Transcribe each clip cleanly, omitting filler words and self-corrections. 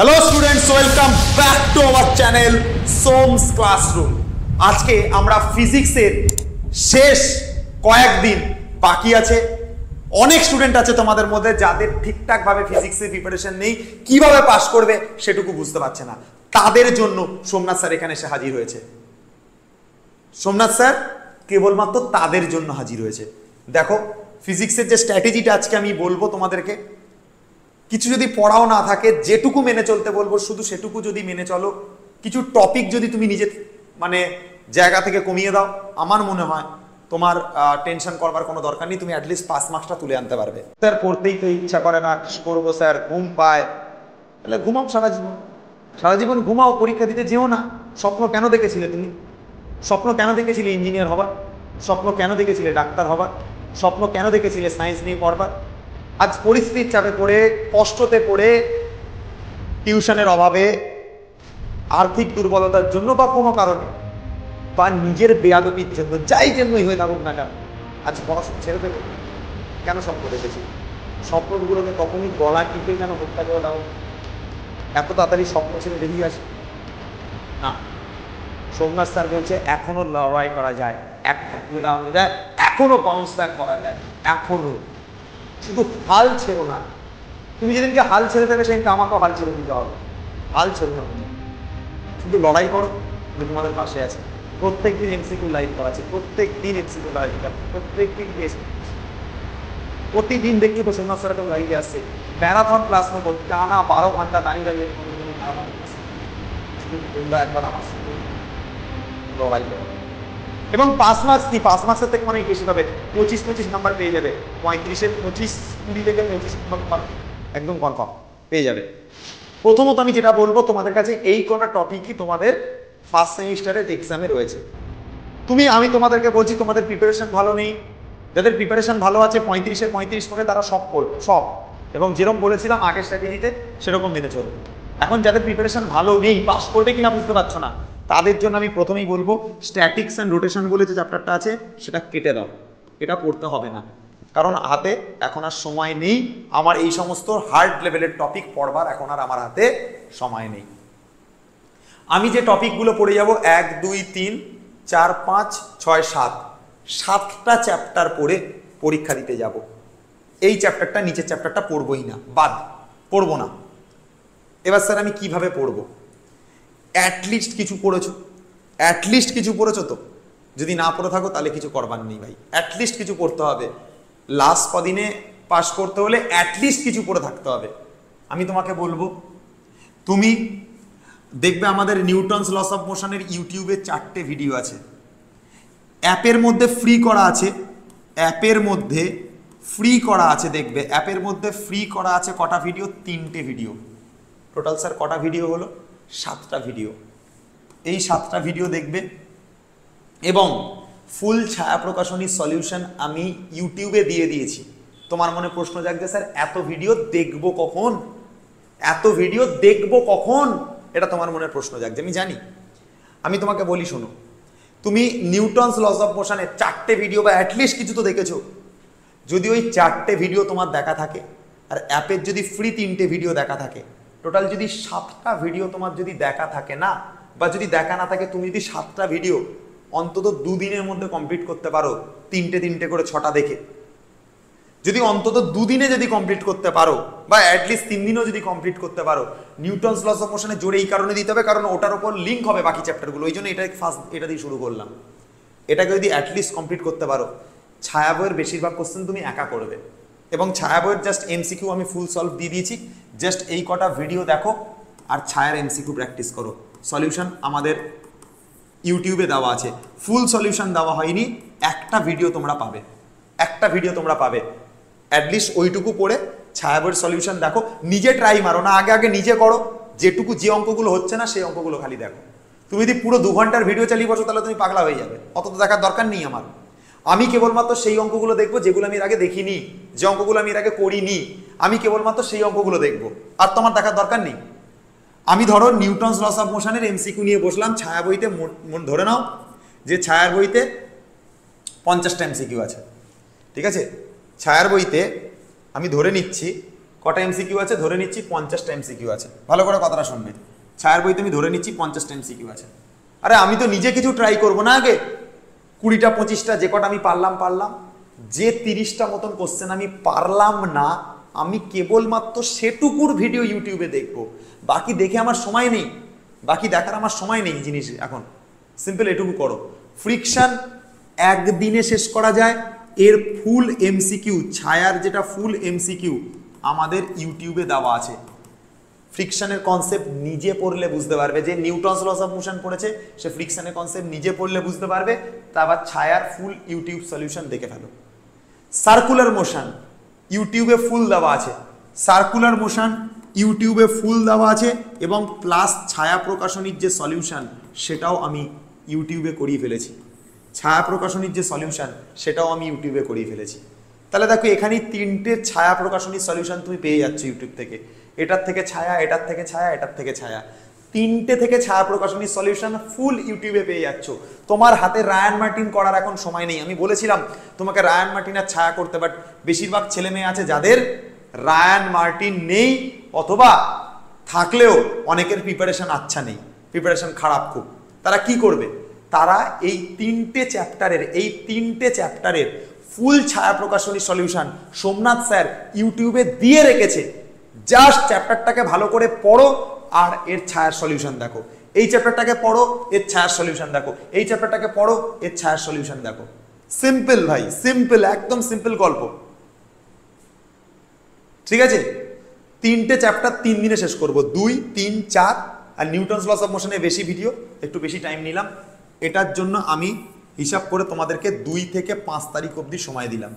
Hello students, welcome back to our channel সোমস classroom. আজকে আমরা ফিজিক্সের শেষ কয়েকদিন বাকি আছে। অনেক স্টুডেন্ট আছে তোমাদের মধ্যে যাদের ঠিকঠাক ভাবে ফিজিক্সের প্রিপারেশন নেই, কিভাবে পাস করবে সেটুকু বুঝতে পারছে না। তাদের জন্য সোমনাথ স্যার এখানে এসে হাজির হয়েছে। সোমনাথ স্যার কেবলমাত্র তাদের জন্য হাজির হয়েছে। দেখো, ফিজিক্সের যে স্ট্র্যাটেজিটা আজকে আমি বলবো তোমাদেরকে, কিছু যদি পড়াও না থাকে, যেটুকু মেনে চলতে বলবো শুধু সেটুকু যদি মেনে চলো, কিছু টপিক যদি তুমি নিজের জায়গা থেকে কমিয়ে দাও, আমার মনে হয় তোমার টেনশন করবার কোনো দরকার নেই, তুমি অ্যাটলিস্ট পাস মার্কসটা তুলে আনতে পারবে। স্যার পড়তেই তো ইচ্ছা করে না, কি করবো স্যার, ঘুম পায়। তাহলে ঘুমাও সারা জীবন, সারা জীবন ঘুমাও, পরীক্ষা দিতে যেও না। স্বপ্ন কেন দেখেছিলে তুমি? স্বপ্ন কেন দেখেছিলে ইঞ্জিনিয়ার হবার? স্বপ্ন কেন দেখেছিলে ডাক্তার হবার? স্বপ্ন কেন দেখেছিলে সায়েন্স নিয়ে পড়বার? আজ পরিস্থিতির চাপে পড়ে, কষ্টতে পড়ে, টিউশনের অভাবে, আর্থিক দুর্বলতার জন্য বা কোনো কারণে, বা নিজের বেয়াদবির জন্য, যাই জন্যই হয়ে থাকুক না কেন, আজ পড়াশোনা ছেড়ে দেবে। কেন স্বপ্ন দেখেছি? স্বপ্নগুলোকে তখনই গলা টিপে কেন হত্যা করে দাও? এত তাড়াতাড়ি স্বপ্ন ছেড়ে বেরিয়ে আসে না। সোমনাথ স্যার বলছে এখনো লড়াই করা যায়, এখনো বাউন্স ব্যাক করা যায়, এখনো। শুধু হাল ছেড়ো না। তুমি যেদিনকে হাল ছেড়ে দেবে সেদিনকে আমাকেও হাল ছেড়ে দিতে হবে। হাল ছেড়ো না, শুধু লড়াই করো, আমি তোমাদের পাশে আছি। প্রত্যেক দিন এমসিকিউ লাইভ করা আছে, প্রত্যেক দিন এমসিকিউ লাইভ করা, প্রত্যেক দিন প্রতিদিন দেখি তো সোমনাথ স্যার লাইভে আসছে। ম্যারাথন ক্লাস নেবো, টানা 12 ঘন্টা দাঁড়িয়ে দাঁড়িয়ে একবার আমার লড়াই করো। এবং 5 মার্কস কি, 5 মার্কসের থেকে অনেক বেশি পাবে। 25 নাম্বার পেয়ে যাবে। 35-এর 25, 20 থেকে 25 নাম্বার একদম কনফার্ম পেয়ে যাবে। প্রথমত আমি যেটা বলবো তোমাদের কাছে, এই কটা টপিকই তোমাদের ফার্স্ট সেমিস্টারের এক্সামে রয়েছে। আমি তোমাদেরকে বলছি, তোমাদের প্রিপারেশন ভালো নেই। যাদের প্রিপারেশন ভালো আছে, 35-এর 35 করে তারা সব করবে, সব। এবং যেরকম বলেছিলাম আগের স্ট্র্যাটেজিতে, সেরকম মেনে চলবে। এখন যাদের প্রিপারেশন ভালো নেই, পাস করবে কিনা বুঝতে পারছো না, তাদের জন্য আমি প্রথমেই বলবো স্ট্যাটিক্স অ্যান্ড রোটেশন বলে যে চ্যাপ্টারটা আছে সেটা কেটে দাও। এটা পড়তে হবে না, কারণ হাতে এখন আর সময় নেই। আমার এই সমস্ত হার্ড লেভেলের টপিক পড়বার এখন আর আমার হাতে সময় নেই। আমি যে টপিকগুলো পড়ে যাব, 1, 2, 3, 4, 5, 6, 7, 7টা চ্যাপ্টার পড়ে পরীক্ষা দিতে যাব। এই চ্যাপ্টারটা, নিচের চ্যাপ্টারটা পড়বই না, বাদ, পড়বো না। এবার স্যার আমি কিভাবে পড়বো? অ্যাটলিস্ট কিছু পড়েছো, অ্যাটলিস্ট কিছু পড়েছো তো? যদি না পড়ে থাকো তাহলে কিছু করবার নেই ভাই, অ্যাটলিস্ট কিছু পড়তে হবে। লাস্ট কদিনে পাস করতে হলে অ্যাটলিস্ট কিছু পড়ে থাকতে হবে। আমি তোমাকে বলবো, তুমি দেখবে আমাদের নিউটনস লস অফ মোশনের ইউটিউবে 4টে ভিডিও আছে। অ্যাপের মধ্যে ফ্রি করা আছে, অ্যাপের মধ্যে ফ্রি করা আছে, দেখবে অ্যাপের মধ্যে ফ্রি করা আছে কটা ভিডিও? 3টে ভিডিও। টোটাল স্যার কটা ভিডিও হলো? 7টা ভিডিও। এই 7টা ভিডিও দেখবে, এবং ফুল ছায়া প্রকাশনীর সলিউশন আমি ইউটিউবে দিয়ে দিয়েছি। তোমার মনে প্রশ্ন জাগছে, স্যার এত ভিডিও দেখবো কখন? এত ভিডিও দেখবো কখন? এটা তোমার মনে প্রশ্ন জাগছে, আমি জানি। আমি তোমাকে বলি, শোনো, তুমি নিউটনস লস অফ মোশনে 4টে ভিডিও বা অ্যাটলিস্ট কিছু তো দেখেছো। যদি ওই 4টে ভিডিও তোমার দেখা থাকে, আর অ্যাপের যদি ফ্রি 3টে ভিডিও দেখা থাকে, টোটাল যদি 7টা ভিডিও তোমার যদি দেখা থাকে না, বা যদি দেখা না থাকে, তুমি যদি 7টা ভিডিও অন্তত 2 দিনের মধ্যে কমপ্লিট করতে পারো, 3টে করে 6টা দেখে, যদি অন্তত 2 দিনে যদি কমপ্লিট করতে পারো, বা অ্যাটলিস্ট 3 দিনেও যদি কমপ্লিট করতে পারো, নিউটনস লস অফ মোশনে জোরে এই কারণে দিতে হবে কারণ ওটার উপর লিঙ্ক হবে বাকি চ্যাপ্টারগুলো, ওই জন্য এটা দিয়ে শুরু করলাম। এটাকে যদি অ্যাটলিস্ট কমপ্লিট করতে পারো, ছায়া বইয়ের বেশিরভাগ কোশ্চেন তুমি একা করবে। এবং ছায়া বইয়ের জাস্ট এমসিকিউ আমি ফুল সলভ দিয়ে দিয়েছি, জাস্ট এই কটা ভিডিও দেখো আর ছায়ার এমসিকিউ প্র্যাকটিস করো। সলিউশন আমাদের ইউটিউবে দেওয়া আছে, ফুল সলিউশন দেওয়া হয়নি, একটা ভিডিও তোমরা পাবে, একটা ভিডিও তোমরা পাবে। অ্যাটলিস্ট ওইটুকু পড়ে ছায়া বইয়ের সলিউশন দেখো, নিজে ট্রাই মারো না, আগে নিজে করো। যেটুকু যে অঙ্কগুলো হচ্ছে না সেই অঙ্কগুলো খালি দেখো। তুমি যদি পুরো 2 ঘন্টার ভিডিও চালিয়ে বসো তাহলে তুমি পাগলা হয়ে যাবে, অত তো দেখার দরকার নেই আমার। আমি কেবলমাত্র সেই অঙ্কগুলো দেখবো যেগুলো আমি এর আগে দেখিনি, যে অঙ্কগুলো আমি এর আগে করিনি, আমি কেবলমাত্র সেই অঙ্কগুলো দেখবো, আর তোমার দেখার দরকার নেই। আমি ধরো নিউটনস লস অফ মোশনের এমসিকিউ নিয়ে বসলাম, ছায়া বইতে ধরে নাও যে ছায়ার বইতে 50টা এমসিকিউ আছে, ঠিক আছে? ছায়ার বইতে আমি ধরে নিচ্ছি কটা এমসিকিউ আছে? ধরে নিচ্ছি 50টা এমসিকিউ আছে। ভালো করে কথাটা শুনবে, ছায়ার বইতে আমি ধরে নিচ্ছি 50টা এমসিকিউ আছে। আরে আমি তো নিজে কিছু ট্রাই করবো না, আগে 20টা 25টা যে কটা আমি পারলাম। যে 30টা মতন কোশ্চেন আমি পারলাম না, আমি কেবলমাত্র সেটুকুর ভিডিও ইউটিউবে দেখবো, বাকি দেখে আমার সময় নেই, বাকি দেখার আমার সময় নেই জিনিস। এখন সিম্পল এটুকু করো। ফ্রিকশন একদিনে শেষ করা যায়, এর ফুল এমসিকিউ, ছায়ার যেটা ফুল এমসিকিউ আমাদের ইউটিউবে দেওয়া আছে। ফ্রিকশনের কনসেপ্ট নিজে পড়লে বুঝতে পারবে, যে নিউটনস লস অফ মোশন পড়েছে সে ফ্রিকশনের কনসেপ্ট নিজে পড়লে বুঝতে পারবে। তারপর ছায়ার ফুল ইউটিউব সলিউশন দেখে ফেলো। সার্কুলার মোশন ইউটিউবে ফুল দেওয়া আছে, সার্কুলার মোশন ইউটিউবে ফুল দেওয়া আছে, এবং প্লাস ছায়া প্রকাশনীর যে সলিউশন সেটাও আমি ইউটিউবে করিয়ে ফেলেছি। ছায়া প্রকাশনীর যে সলিউশন সেটাও আমি ইউটিউবে করিয়ে ফেলেছি। তাহলে দেখো এখানে 3টে ছায়া প্রকাশনীর সলিউশন তুমি পেয়ে যাচ্ছ ইউটিউব থেকে। এটার থেকে ছায়া, এটার থেকে ছায়া, এটার থেকে ছায়া, 3টে থেকে ছায়া প্রকাশনীর সলিউশন ফুল ইউটিউবে পেয়ে যাচ্ছ। তোমার হাতে রায়ান মার্টিন করার এখন সময় নেই। আমি বলেছিলাম তোমাকে রায়ান মার্টিন আর ছায়া করতে, বাট বেশিরভাগ ছেলে মেয়ে আছে যাদের রায়ান মার্টিন নেই, অথবা থাকলেও অনেকের প্রিপারেশন আচ্ছা নেই, প্রিপারেশন খারাপ খুব। তারা কি করবে? তারা এই 3টে চ্যাপ্টারের ফুল ছায়া প্রকাশনী সলিউশন সোমনাথ স্যার ইউটিউবে দিয়ে রেখেছে। জাস্ট চ্যাপ্টারটাকে ভালো করে পড়ো আর এর ছায়ার সলিউশন দেখো। এই চ্যাপ্টারটাকে পড়ো, এর ছায়ার সলিউশন দেখো। এই চ্যাপ্টারটাকে পড়ো, এর ছায়ার সলিউশন দেখো। সিম্পল ভাই, সিম্পল, একদম সিম্পল গল্প। ঠিক আছে, 3টে চ্যাপ্টার 3 দিনে শেষ করবো, 2, 3, 4। আর নিউটনস লস অফ মোশনে বেশি ভিডিও, একটু বেশি টাইম নিলাম। এটার জন্য আমি হিসাব করে তোমাদেরকে 2 থেকে 5 তারিখ অবধি সময় দিলাম।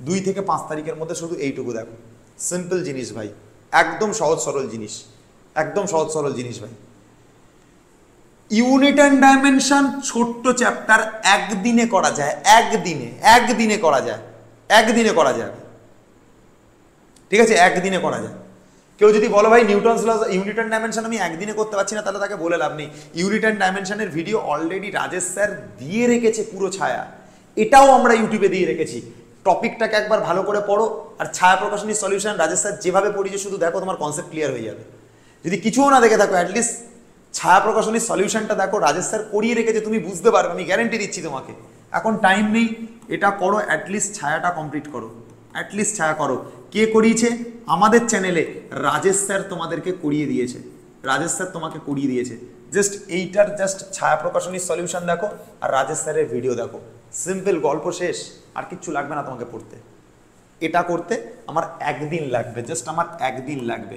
2 থেকে 5 তারিখের মধ্যে শুধু এইটুকু দেখো। সিম্পল জিনিস ভাই, একদম সহজ সরল জিনিস, একদম সহজ সরল জিনিস ভাই। ইউনিট অ্যান্ড ডাইমেনশন ছোট্ট চ্যাপ্টার একদিনে করা যায়, একদিনে করা যায়। ঠিক আছে, একদিনে করা যায়। কেউ যদি বলো ভাই Newton's loss unit and dimension আমি একদিনে করতে পারছি না, তাহলে তাকে বলে লাভ নেই। ইউনিট অ্যান্ড ডাইমেনশনের ভিডিও অলরেডি রাজেশ স্যার দিয়ে রেখেছে পুরো ছায়া, এটাও আমরা ইউটিউবে দিয়ে রেখেছি। টপিকটাকে একবার ভালো করে পড়ো, আর ছায়া প্রকাশনীর সলিউশন রাজেশ স্যার যেভাবে পড়িয়েছে শুধু দেখো, তোমার কনসেপ্ট ক্লিয়ার হয়ে যাবে। যদি কিছুও না দেখে থাকো, অ্যাটলিস্ট ছায়া প্রকাশনীর সলিউশনটা দেখো, রাজেশ স্যার করিয়ে রেখেছে, তুমি বুঝতে পারবে, আমি গ্যারেন্টি দিচ্ছি তোমাকে। এখন টাইম নেই, এটা করো, অ্যাটলিস্ট ছায়াটা কমপ্লিট করো, অ্যাটলিস্ট ছায়া করো। কে করিয়েছে? আমাদের চ্যানেলে রাজেশ স্যার তোমাদেরকে করিয়ে দিয়েছে, রাজেশ স্যার তোমাকে করিয়ে দিয়েছে। জাস্ট এইটার জাস্ট ছায়া প্রকাশনীর সলিউশন দেখো আর রাজেশ স্যারের ভিডিও দেখো, সিম্পল, গল্প শেষ। আর কিচ্ছু লাগবে না তোমাকে পড়তে। এটা করতে আমার একদিন লাগবে, জাস্ট আমার একদিন লাগবে।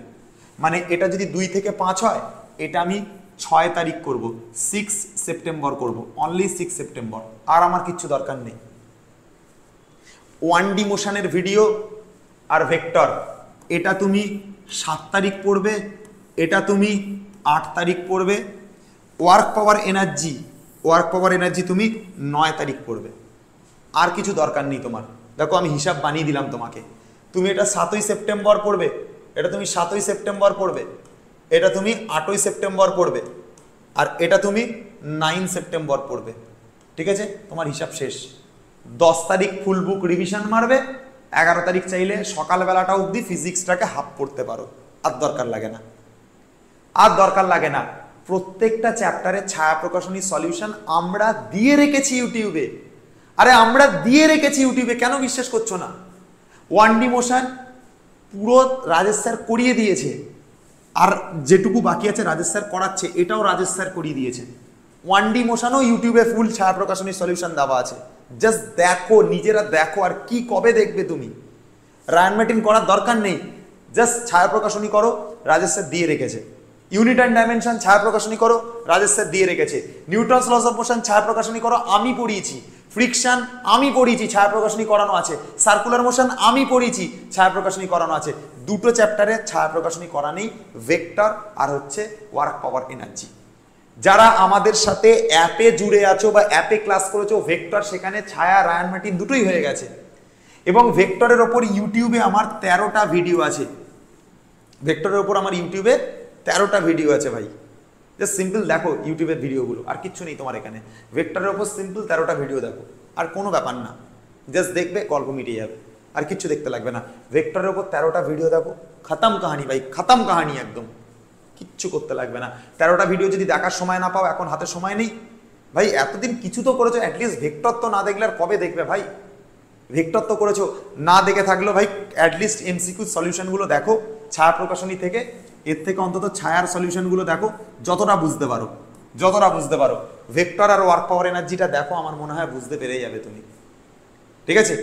মানে এটা যদি 2 থেকে 5 হয়, এটা আমি 6 তারিখ করব, 6 সেপ্টেম্বর করব, অনলি 6 সেপ্টেম্বর। আর আমার কিচ্ছু দরকার নেই। 1D মোশনের ভিডিও আর ভেক্টর, এটা তুমি 7 তারিখ পড়বে, এটা তুমি 8 তারিখ পড়বে। ওয়ার্ক পাওয়ার এনার্জি তুমি 9 তারিখ পড়বে। আর কিছু দরকার নেই তোমার। দেখো আমি হিসাব বানিয়ে দিলাম তোমাকে। তুমি এটা 7ই সেপ্টেম্বর পড়বে, এটা তুমি 7ই সেপ্টেম্বর পড়বে, এটা তুমি 8ই সেপ্টেম্বর পড়বে, আর এটা তুমি 9 সেপ্টেম্বর পড়বে। ঠিক আছে, তোমার হিসাব শেষ। 10 তারিখ ফুল বুক রিভিশন মারবে, 11 তারিখ চাইলে সকালবেলাটা অবধি ফিজিক্সটাকে হাফ পড়তে পারো। আর দরকার লাগে না। প্রত্যেকটা চ্যাপ্টারে ছায়া প্রকাশনী সলিউশন আমরা দিয়ে রেখেছি ইউটিউবে। আরে আমরা দিয়ে রেখেছি ইউটিউবে, কেন বিশ্বাস করছো না? 1D মোশন পুরো রাজেশ স্যার করিয়ে দিয়েছে, আর যেটুকু বাকি আছে রাজেশ স্যার করাচ্ছে, এটাও রাজেশ স্যার করিয়ে দিয়েছে। 1D মোশনও ইউটিউবে ফুল ছায়া প্রকাশনী সলিউশন দেওয়া আছে। জাস্ট দেখো, নিজেরা দেখো। আর কি কবে দেখবে তুমি? রায়ান মার্টিন করার দরকার নেই, জাস্ট ছায়া প্রকাশনী করো, রাজেশ স্যার দিয়ে রেখেছে। ইউনিট অ্যান্ড ডাইমেনশন ছায়া প্রকাশনী করো, রাজেশ স্যার দিয়ে রেখেছে। নিউটনস লস অফ মোশন ছায়া প্রকাশনী করো, আমি পড়িয়েছি। ফ্রিকশন আমি পড়িয়েছি, ছায়া প্রকাশনী করানো আছে। সার্কুলার মোশন আমি পড়িয়েছি, ছায়া প্রকাশনী করানো আছে। 2টো চ্যাপ্টারে ছায়া প্রকাশনী করা নেই, ভেক্টর আর হচ্ছে ওয়ার্ক পাওয়ার এনার্জি। যারা আমাদের সাথে অ্যাপে জুড়ে আছো বা অ্যাপে ক্লাস করেছো, ভেক্টর সেখানে ছায়া, রায়ান মার্টিন দুটোই হয়ে গেছে। এবং ভেক্টরের ওপর ইউটিউবে আমার 13টা ভিডিও আছে। ভেক্টরের ওপর আমার ইউটিউবে 13টা ভিডিও আছে ভাই। জাস্ট সিম্পল দেখো ইউটিউবের ভিডিওগুলো, আর কিচ্ছু নেই তোমার এখানে। ভেক্টরের ওপর সিম্পল 13টা ভিডিও দেখো, আর কোনো ব্যাপার না। জাস্ট দেখবে, গল্প মিটে যাবে। আর কিচ্ছু দেখতে লাগবে না। ভেক্টরের উপর 13টা ভিডিও দেখো, খতম কাহানি ভাই, খতম কাহানি একদম, কিচ্ছু করতে লাগবে না। 13টা ভিডিও যদি দেখার সময় না পাও, এখন হাতে সময় নেই ভাই, এতদিন কিছু তো করেছো, অ্যাটলিস্ট ভেক্টর তো না দেখলে আর কবে দেখবে ভাই? ভেক্টর তো করেছো, না দেখে থাকলেও ভাই অ্যাটলিস্ট এমসিকিউ সলিউশনগুলো দেখো ছায়া প্রকাশনী থেকে, এর থেকে অন্তত ছায়ার সলিউশনগুলো দেখো, যতটা বুঝতে পারো, যতটা বুঝতে পারো। ভেক্টর আর ওয়ার্ক পাওয়ার এনার্জিটা দেখো, আমার মনে হয় বুঝতে পেরে যাবে তুমি। ঠিক আছে,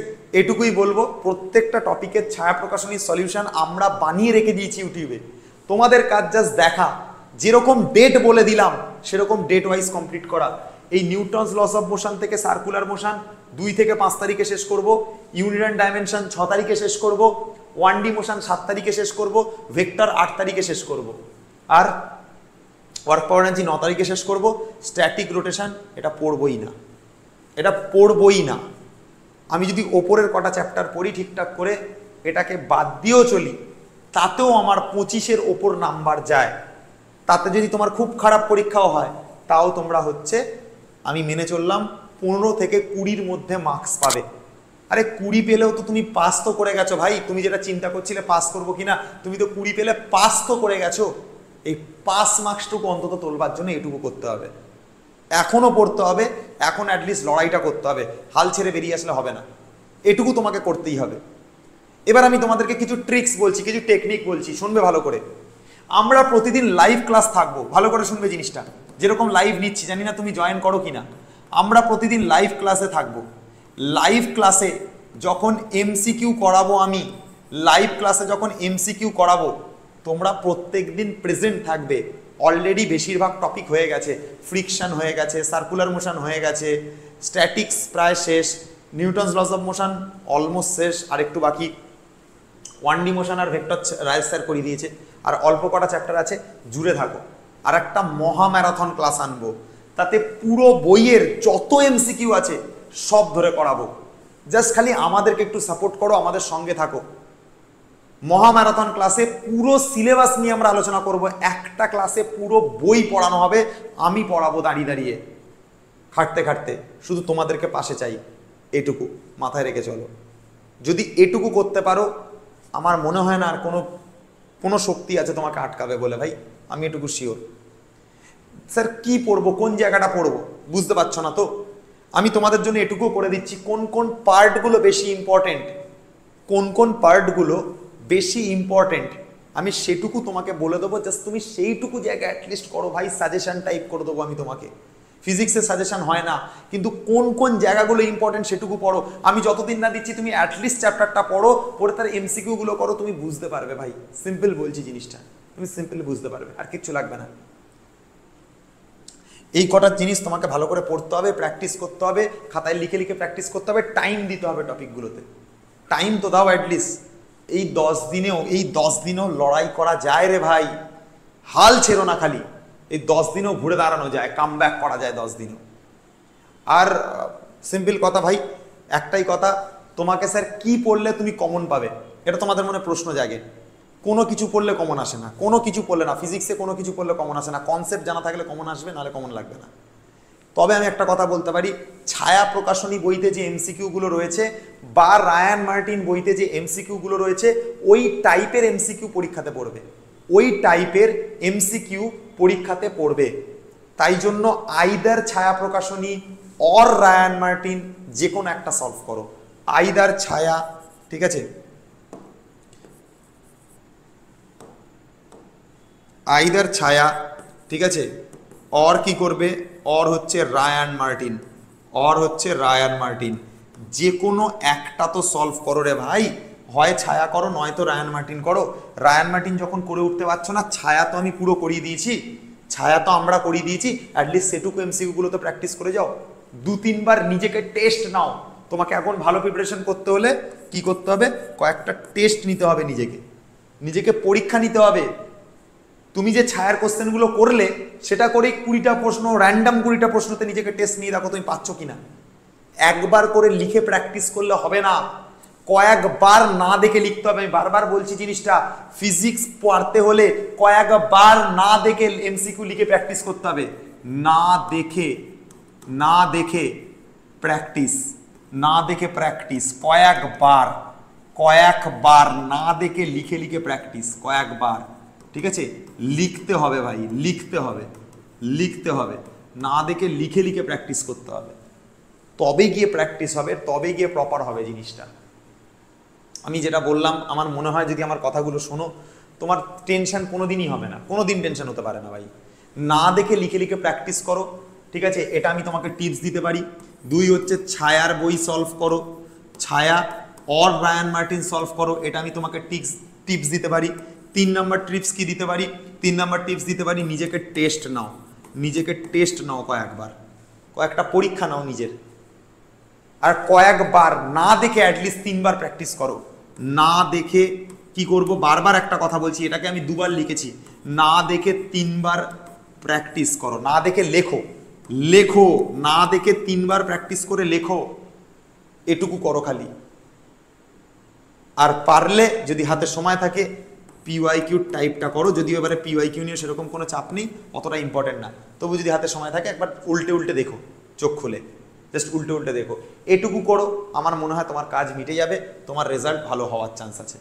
এটুকুই বলবো। প্রত্যেকটা টপিকের ছায়া প্রকাশনীর সলিউশন আমরা বানিয়ে রেখে দিয়েছি ইউটিউবে, তোমাদের কাজ জাস্ট দেখা, যেরকম ডেট বলে দিলাম সেরকম ডেট ওয়াইজ কমপ্লিট করা। এই নিউটনস লস অফ মোশন থেকে সার্কুলার মোশন 2 থেকে 5 তারিখে শেষ করব, ইউনিট অ্যান্ড ডাইমেনশন 6 তারিখে শেষ করব, 1D মোশন 7 তারিখে শেষ করব, ভেক্টর 8 তারিখে শেষ করব, আর ওয়ার্ক পাওয়ার এনার্জি 9 তারিখে শেষ করব। স্ট্যাটিক রোটেশন এটা পড়বই না, এটা পড়বই না। আমি যদি ওপরের কটা চ্যাপ্টার পড়ি ঠিকঠাক করে, এটাকে বাদ দিয়েও চলি, তাতেও আমার 25-এর ওপর নাম্বার যায়। তাতে যদি তোমার খুব খারাপ পরীক্ষাও হয়, তাও তোমরা হচ্ছে, আমি মেনে চললাম 15 থেকে 20-র মধ্যে মার্কস পাবে। আরে 20 পেলেও তো তুমি পাস তো করে গেছো ভাই, তুমি যেটা চিন্তা করছিলে পাস করবো কিনা, তুমি তো 20 পেলে পাস তো করে গেছো। এই পাস মার্কসটুকু অন্তত তোলবার জন্য এটুকু করতে হবে, এখনো পড়তে হবে, এখন অ্যাটলিস্ট লড়াইটা করতে হবে, হাল ছেড়ে বেরিয়ে আসলে হবে না, এটুকু তোমাকে করতেই হবে। এবার আমি তোমাদেরকে কিছু ট্রিক্স বলছি, কিছু টেকনিক বলছি, শুনবে ভালো করে। আমরা প্রতিদিন লাইভ ক্লাস থাকবো, ভালো করে শুনবে জিনিসটা, যেরকম লাইভ নিচ্ছি, জানি না তুমি জয়েন করো কিনা। আমরা প্রতিদিন লাইভ ক্লাসে থাকবো। লাইভ ক্লাসে যখন এমসিকিউ করাবো, আমি লাইভ ক্লাসে যখন এমসিকিউ করাবো, তোমরা প্রত্যেক দিন প্রেজেন্ট থাকবে। অলরেডি বেশিরভাগ টপিক হয়ে গেছে, ফ্রিকশন হয়ে গেছে, সার্কুলার মোশন হয়ে গেছে, স্ট্যাটিক্স প্রায় শেষ, Newton's loss of motion almost শেষ, আর একটু বাকি 1D মোশন আর ভেক্টর রায় স্যার করে দিয়েছে, আর অল্প কটা চ্যাপ্টার আছে, জুড়ে থাকো। আর একটা মহা ম্যারাথন ক্লাস আনবো, তাতে পুরো বইয়ের যত এমসিকিউ আছে সব ধরে করাবো। জাস্ট খালি আমাদেরকে একটু সাপোর্ট করো, আমাদের সঙ্গে থাকো। মহা ম্যারাথন ক্লাসে পুরো সিলেবাস নিয়ে আমরা আলোচনা করব, একটা ক্লাসে পুরো বই পড়ানো হবে, আমি পড়াবো দাঁড়িয়ে দাঁড়িয়ে, খাটতে খাটতে। শুধু তোমাদেরকে পাশে চাই, এটুকু মাথায় রেখে চলো। যদি এটুকু করতে পারো, আমার মনে হয় না আর কোনো শক্তি আছে তোমাকে আটকাবে বলে ভাই, আমি এটুকু শিওর। স্যার কি পড়বো, কোন জায়গাটা পড়বো বুঝতে পারছো না তো? আমি তোমাদের জন্য এটুকু করে দিচ্ছি, কোন কোন পার্টগুলো বেশি ইম্পর্টেন্ট, কোন কোন পার্টগুলো বেশি ইম্পর্টেন্ট আমি সেটুকু তোমাকে বলে দেবো। জাস্ট তুমি সেইটুকু জায়গা অ্যাটলিস্ট করো ভাই, সাজেশন টাইপ করে দেবো আমি তোমাকে। ফিজিক্সের সাজেশন হয় না, কিন্তু কোন কোন জায়গাগুলো ইম্পর্টেন্ট সেটুকু পড়ো। আমি যতদিন না দিচ্ছি তুমি অ্যাটলিস্ট চ্যাপ্টারটা পড়ো, পড়ে তার এমসিকিউগুলো করো, তুমি বুঝতে পারবে ভাই। সিম্পল বলছি জিনিসটা, তুমি সিম্পলি বুঝতে পারবে, আর কিচ্ছু লাগবে না। এই কটা জিনিস তোমাকে ভালো করে পড়তে হবে, প্র্যাকটিস করতে হবে, খাতায় লিখে লিখে প্র্যাকটিস করতে হবে, টাইম দিতে হবে টপিকগুলোতে। টাইম তো দাও অ্যাটলিস্ট। এই 10 দিনেও লড়াই করা যায় রে ভাই, হাল ছেড়ো না খালি। এই 10 দিনেও ঘুরে দাঁড়ানো যায়, কাম ব্যাক করা যায় 10 দিনও। আর সিম্পল কথা ভাই, একটাই কথা, তোমাকে স্যার কি পড়লে তুমি কমন পাবে, এটা তোমাদের মনে প্রশ্ন জাগে। কোনো কিছু পড়লে কমন আসে না, কোনো কিছু পড়লে না, ফিজিক্সে কোনো কিছু পড়লে কমন আসে না। কনসেপ্ট জানা থাকলে কমন আসবে, নাহলে কমন লাগবে না। তবে আমি একটা কথা বলতে পারি, ছায়া প্রকাশনী বইতে যে এমসিকিউগুলো রয়েছে বা রায়ান মার্টিন বইতে যে এমসিকিউগুলো রয়েছে, ওই টাইপের এমসিকিউ পরীক্ষাতে পড়বে, ওই টাইপের এমসিকিউ পরীক্ষাতে পড়বে। তাই জন্য আইদার ছায়া প্রকাশনী অর রায়ান মার্টিন যে কোনো একটা সলভ করো, আইদার ছায়া, ঠিক আছে, আইদার ছায়া, ঠিক আছে, অর কি করবে, অর হচ্ছে রায়ান মার্টিন, অর হচ্ছে রায়ান মার্টিন, যে কোনো একটা তো সলভ করো রে ভাই। হয় ছায়া করো, নয়তো রায়ান মার্টিন করো। রায়ান মার্টিন যখন করে উঠতে পারছো না, ছায়া তো আমি পুরো করিয়ে দিয়েছি, ছায়া তো আমরা করিয়ে দিয়েছি, অ্যাটলিস্ট সেটুকু এমসিকিউগুলো তো প্র্যাকটিস করে যাও। 2-3 বার নিজেকে টেস্ট নাও। তোমাকে এখন ভালো প্রিপারেশন করতে হলে কি করতে হবে, কয়েকটা টেস্ট নিতে হবে, নিজেকে পরীক্ষা নিতে হবে। তুমি যে ছায়ার কোশ্চেনগুলো করলে সেটা করে 20টা প্রশ্ন, র্যান্ডাম 20টা প্রশ্নতে নিজেকে টেস্ট নিয়ে দেখো তুমি পাচ্ছ কিনা। একবার করে লিখে প্র্যাকটিস করলে হবে না, কয়েকবার না দেখে লিখতে হবে। আমি বারবার বলছি জিনিসটা, ফিজিক্স পড়তে হলে কয়েকবার না দেখে এমসিকিউ লিখে প্র্যাকটিস করতে হবে। না দেখে প্র্যাকটিস, কয়েকবার, কয়েকবার না দেখে লিখে লিখে প্র্যাকটিস, কয়েকবার, ঠিক আছে? লিখতে হবে ভাই, লিখতে হবে, লিখতে হবে, না দেখে লিখে লিখে প্র্যাকটিস করতে হবে, তবে গিয়ে প্র্যাকটিস হবে, তবে গিয়ে প্রপার হবে জিনিসটা। আমি যেটা বললাম, আমার মনে হয় যদি আমার কথাগুলো শোনো, তোমার টেনশন কোনোদিনই হবে না, কোনোদিন টেনশন হতে পারে না ভাই। না দেখে লিখে লিখে প্র্যাকটিস করো, ঠিক আছে? এটা আমি তোমাকে টিপস দিতে পারি। 2 হচ্ছে ছায়ার বই সলভ করো, ছায়া অর ব্রায়ান মার্টিন সলভ করো, এটা আমি তোমাকে টিপস দিতে পারি। 3 নম্বর টিপস কি দিতে পারি? 3 নম্বর টিপস দিতে পারি, নিজেকে টেস্ট নাও, নিজেকে টেস্ট নাও কয়েকবার, কয়েকটা পরীক্ষা নাও নিজের, আর কয়েকবার না দেখে অ্যাটলিস্ট 3 বার প্র্যাকটিস করো। না দেখে কি করব, বারবার একটা কথা বলছি, এটাকে আমি 2 বার লিখেছি, না দেখে 3 বার প্র্যাকটিস করো। না দেখে লেখো, লেখো, না দেখে 3 বার প্র্যাকটিস করে লেখো, এটুকু করো খালি। আর পারলে যদি হাতে সময় থাকে পিওয়াইকিউ টাইপটা করো, যদিও এবারে পিওয়াইকিউ নিয়ে সেরকম কোনো চাপ নেই, অতটা ইম্পর্টেন্ট না, তবু যদি হাতে সময় থাকে একবার উল্টে উল্টে দেখো, চোখ খুলে জাস্ট উল্টে উল্টে দেখো, এটুকু করো, আমার মনে হয় তোমার কাজ মিটে যাবে, তোমার রেজাল্ট ভালো হওয়ার চান্স আছে।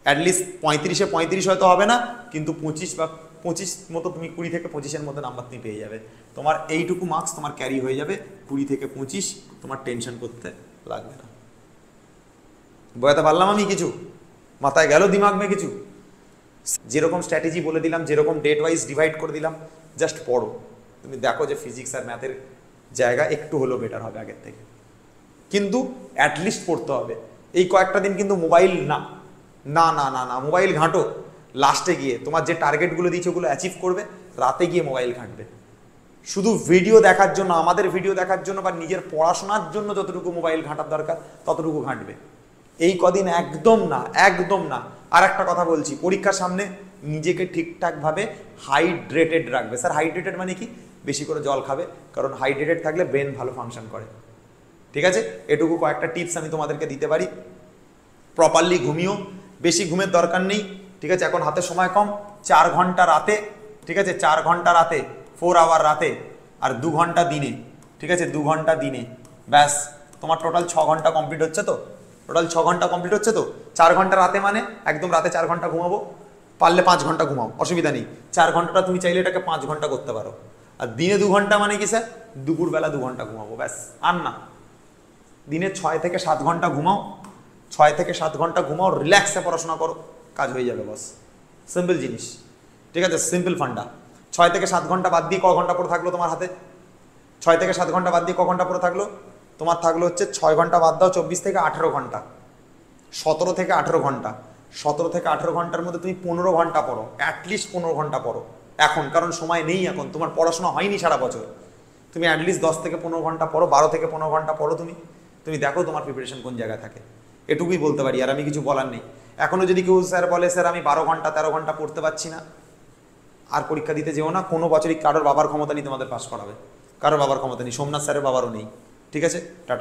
অ্যাটলিস্ট 35-এ 35 হয়তো হবে না, কিন্তু 25 বা 25 মতো তুমি 20 থেকে 25-এর মধ্যে নাম্বার তুমি পেয়ে যাবে। তোমার এইটুকু মার্কস তোমার ক্যারি হয়ে যাবে, 20 থেকে 25, তোমার টেনশন করতে লাগবে না। বোঝাতে পারলাম আমি কিছু? মাথায় গেল দিমাগ মে কিছু? যেরকম স্ট্র্যাটেজি বলে দিলাম, যেরকম ডেট ওয়াইজ ডিভাইড করে দিলাম, জাস্ট পড়ো, তুমি দেখো যে ফিজিক্স আর ম্যাথের জায়গা একটু হলেও বেটার হবে আগের থেকে। কিন্তু অ্যাটলিস্ট পড়তে হবে। এই কয়েকটা দিন কিন্তু মোবাইল না, না না না না মোবাইল ঘাঁটো, লাস্টে গিয়ে তোমার যে টার্গেটগুলো দিয়েছে ওগুলো অ্যাচিভ করবে, রাতে গিয়ে মোবাইল ঘাঁটবে। শুধু ভিডিও দেখার জন্য, আমাদের ভিডিও দেখার জন্য বা নিজের পড়াশোনার জন্য যতটুকু মোবাইল ঘাঁটার দরকার ততটুকু ঘাঁটবে। এই কদিন একদম না, একদম না। আর একটা কথা বলছি, পরীক্ষার সামনে নিজেকে ঠিকঠাকভাবে হাইড্রেটেড রাখবে। স্যার হাইড্রেটেড মানে কি? বেশি করে জল খাবে, কারণ হাইড্রেটেড থাকলে ব্রেন ভালো ফাংশন করে, ঠিক আছে? এটুকু কয়েকটা টিপস আমি তোমাদেরকে দিতে পারি। প্রপারলি ঘুমিও, বেশি ঘুমের দরকার নেই, ঠিক আছে? এখন হাতে সময় কম, 4 ঘন্টা রাতে, ঠিক আছে? 4 ঘন্টা রাতে, 4 আওয়ার রাতে, আর 2 ঘন্টা দিনে, ঠিক আছে? 2 ঘন্টা দিনে, ব্যাস তোমার টোটাল 6 ঘন্টা কমপ্লিট হচ্ছে তো, টোটাল 6 ঘন্টা কমপ্লিট হচ্ছে তো। 4 ঘন্টা রাতে মানে একদম রাতে 4 ঘন্টা ঘুমাবো, পারলে 5 ঘন্টা ঘুমাও, অসুবিধা নেই। 4 ঘন্টাটা তুমি চাইলে এটাকে 5 ঘন্টা করতে পারো। আর দিনে 2 ঘন্টা মানে কি স্যার? দুপুরবেলা 2 ঘন্টা ঘুমাবো, ব্যাস, আর না। দিনে 6 থেকে 7 ঘন্টা ঘুমাও, 6 থেকে 7 ঘন্টা ঘুমাও, রিল্যাক্সে পড়াশোনা করো, কাজ হয়ে যাবে বস। সিম্পল জিনিস, ঠিক আছে? সিম্পল ফান্ডা। 6 থেকে 7 ঘন্টা বাদ দিয়ে ক ঘন্টা পড়ে থাকলো তোমার হাতে? 6 থেকে 7 ঘন্টা বাদ দিয়ে ক ঘন্টা পড়ে থাকলো? তোমার থাকলো হচ্ছে 6 ঘন্টা বাদ দাও, 24 থেকে 18 ঘন্টা, 17 থেকে 18 ঘন্টা। 17 থেকে 18 ঘন্টার মধ্যে তুমি 15 ঘন্টা পড়ো, অ্যাটলিস্ট 15 ঘন্টা পড়ো এখন, কারণ সময় নেই এখন, তোমার পড়াশোনা হয়নি সারা বছর। তুমি অ্যাটলিস্ট 10 থেকে 15 ঘন্টা পড়ো, 12 থেকে 15 ঘন্টা পড়ো, তুমি দেখো তোমার প্রিপারেশন কোন জায়গায় থাকে। এটুকুই বলতে পারি, আর আমি কিছু বলার নেই। এখনো যদি কেউ স্যার বলে স্যার আমি 12 ঘন্টা 13 ঘন্টা পড়তে পারছি না, আর পরীক্ষা দিতে যেও না। কোনো বছরই কারোর বাবার ক্ষমতা নেই তোমাদের পাস করাবে, কারোর বাবার ক্ষমতা নেই, সোমনাথ স্যারের বাবারও নেই, ঠিক আছে? টাটা।